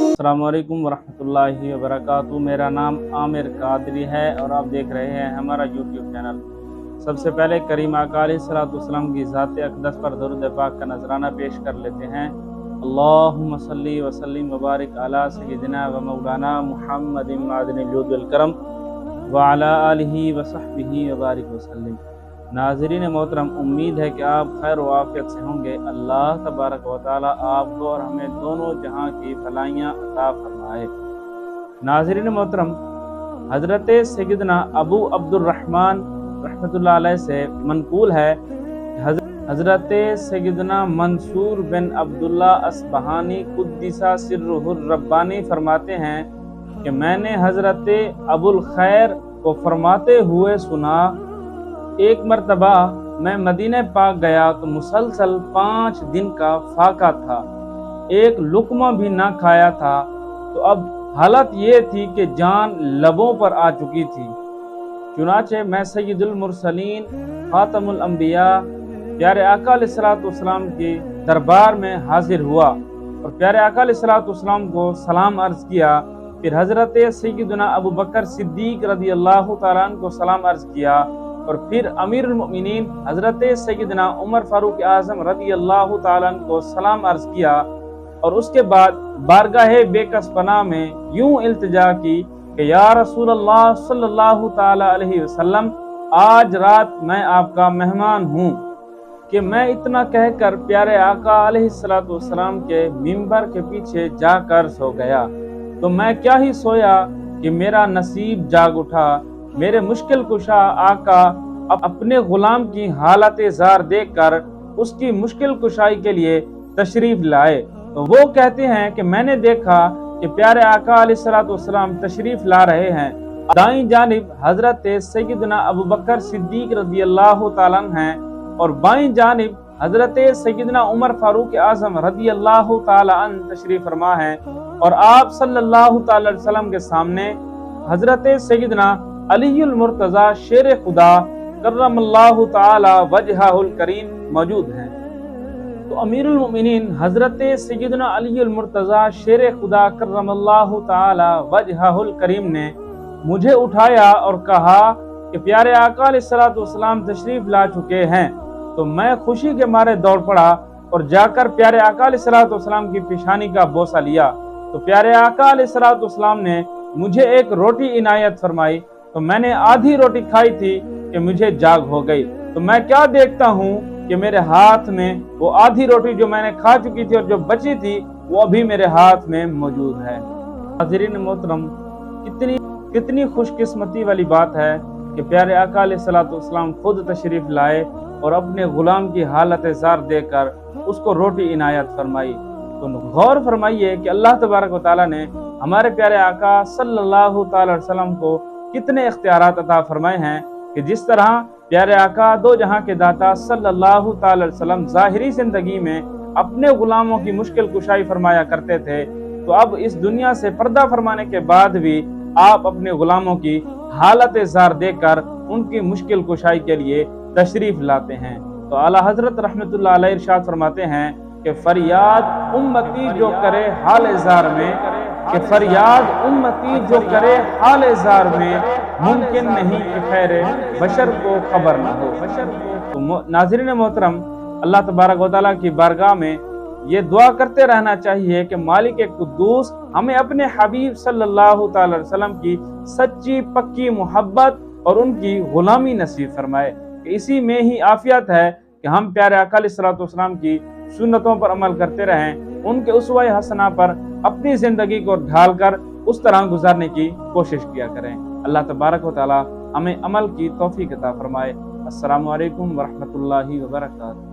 السلام علیکم ورحمۃ اللہ وبرکاتہ۔ میرا نام عامر قادری ہے اور آپ دیکھ رہے ہیں ہمارا یوٹیوب چینل۔ سب سے پہلے کریم آقا علیہ الصلوۃ والسلام کی ذات اقدس پر درود پاک کا نذرانہ پیش کر لیتے ہیں۔ اللہم صلی وسلم وبارک علی سیدنا و مولانا محمد معدن الجود والکرم وعلی آلہ وصحبہ وبارک وسلم۔ ناظرین محترم، امید ہے کہ آپ خیر و عافیت سے ہوں گے۔ اللہ تبارک و تعالی آپ کو اور ہمیں دونوں جہاں کی بھلائیاں عطا فرمائے۔ ناظرین محترم، حضرت سیدنا ابو عبد الرحمن رحمۃ اللہ علیہ سے منقول ہے، حضرت سیدنا منصور بن عبداللہ اصبہانی قدس سرہ الربانی فرماتے ہیں کہ میں نے حضرت ابو الخیر کو فرماتے ہوئے سنا، ایک مرتبہ میں مدینہ پاک گیا تو مسلسل 5 دن کا فاقہ تھا، ایک لقمہ بھی نہ کھایا تھا، تو اب حالت یہ تھی کہ جان لبوں پر آ چکی تھی۔ چنانچہ میں سید المرسلین خاتم الانبیاء پیارے آقا علیہ الصلوۃ والسلام کے دربار میں حاضر ہوا اور پیارے آقا علیہ الصلوۃ والسلام کو سلام عرض کیا۔ پھر حضرت سیدنا ابو بکر صدیق رضی اللہ تعالیٰ عنہ کو سلام عرض کیا، اور پھر امیر المؤمنین حضرت سیدنا عمر فاروق اعظم رضی اللہ تعالیٰ عنہ کو سلام عرض کیا، اور اس کے بعد بارگاہ بے کس پناہ میں یوں التجا کی کہ یا رسول اللہ صلی اللہ تعالیٰ علیہ وسلم، آج رات میں آپ کا مہمان ہوں، کہ میں اتنا کہہ کر پیارے آقا علیہ الصلوۃ والسلام کے ممبر کے پیچھے جا کر سو گیا، تو میں کیا ہی سویا کہ میرا نصیب جاگ اٹھا۔ میرے مشکل کشا آقا اب اپنے غلام کی حالت زار دیکھ کر اس کی مشکل کشائی کے لیے تشریف لائے، تو وہ کہتے ہیں کہ میں نے دیکھا کہ پیارے آقا علیہ الصلوۃ والسلام تشریف لا رہے ہیں، دائیں جانب حضرت سیدنا ابو بکر صدیق رضی اللہ تعالیٰ عنہ ہیں اور بائیں جانب حضرت سیدنا عمر فاروق اعظم رضی اللہ تعالیٰ عنہ تشریف فرما ہیں، اور آپ صلی اللہ تعالی علیہ وسلم کے سامنے حضرت سیدنا علی المرتضی شیر خدا کرم اللہ تعالی وجہہ الکریم موجود ہیں۔ تو امیر المؤمنین حضرت سیدنا علی المرتضی شیر خدا کرم اللہ تعالی وجہہ الکریم نے مجھے اٹھایا اور کہا کہ پیارے آقا علیہ الصلوۃ والسلام تشریف لا چکے ہیں، تو میں خوشی کے مارے دوڑ پڑا اور جا کر پیارے آقا علیہ الصلوۃ والسلام کی پیشانی کا بوسہ لیا، تو پیارے آقا علیہ الصلوۃ والسلام نے مجھے ایک روٹی عنایت فرمائی، تو میں نے آدھی روٹی کھائی تھی کہ مجھے جاگ ہو گئی، تو میں کیا دیکھتا ہوں کہ میرے ہاتھ میں وہ آدھی روٹی جو میں نے کھا چکی تھی اور جو بچی تھی وہ ابھی میرے ہاتھ میں موجود ہے۔ حاضرین محترم، کتنی خوش قسمتی والی بات ہے کہ پیارے آقا علیہ الصلوۃ والسلام خود تشریف لائے اور اپنے غلام کی حالت زار دیکھ کر اس کو روٹی عنایت فرمائی۔ تو غور فرمائیے کہ اللہ تبارک و تعالیٰ نے ہمارے پیارے آقا صلی اللہ تعالی علیہ وسلم کو کتنے اختیارات عطا فرمائے ہیں کہ جس طرح پیارے آقا دو جہاں کے داتا صلی اللہ تعالی علیہ وسلم ظاہری زندگی میں اپنے غلاموں کی مشکل کشائی فرمایا کرتے تھے، تو اب اس دنیا سے پردہ فرمانے کے بعد بھی آپ اپنے غلاموں کی حالت زار دیکھ کر ان کی مشکل کشائی کے لیے تشریف لاتے ہیں۔ تو اعلیٰ حضرت رحمت اللہ علیہ ارشاد فرماتے ہیں کہ فریاد امتی جو کرے حال زار میں، کہ فریاد امتی جو کرے حال زار میں، ممکن نہیں کہ خیر بشر کو خبر نہ ہو۔ تو ناظرین محترم، اللہ تبارک و تعالیٰ کی بارگاہ میں یہ دعا کرتے رہنا چاہیے کہ مالک قدوس ہمیں اپنے حبیب صلی اللہ تعالی علیہ وسلم کی سچی پکی محبت اور ان کی غلامی نصیب فرمائے، کہ اسی میں ہی عافیت ہے کہ ہم پیارے آقا علیہ الصلوۃ والسلام کی سنتوں پر عمل کرتے رہیں، ان کے اسوہ حسنہ پر اپنی زندگی کو ڈھال کر اس طرح گزارنے کی کوشش کیا کریں۔ اللہ تبارک و تعالی ہمیں عمل کی توفیق عطا فرمائے۔ السلام علیکم ورحمۃ اللہ وبرکاتہ۔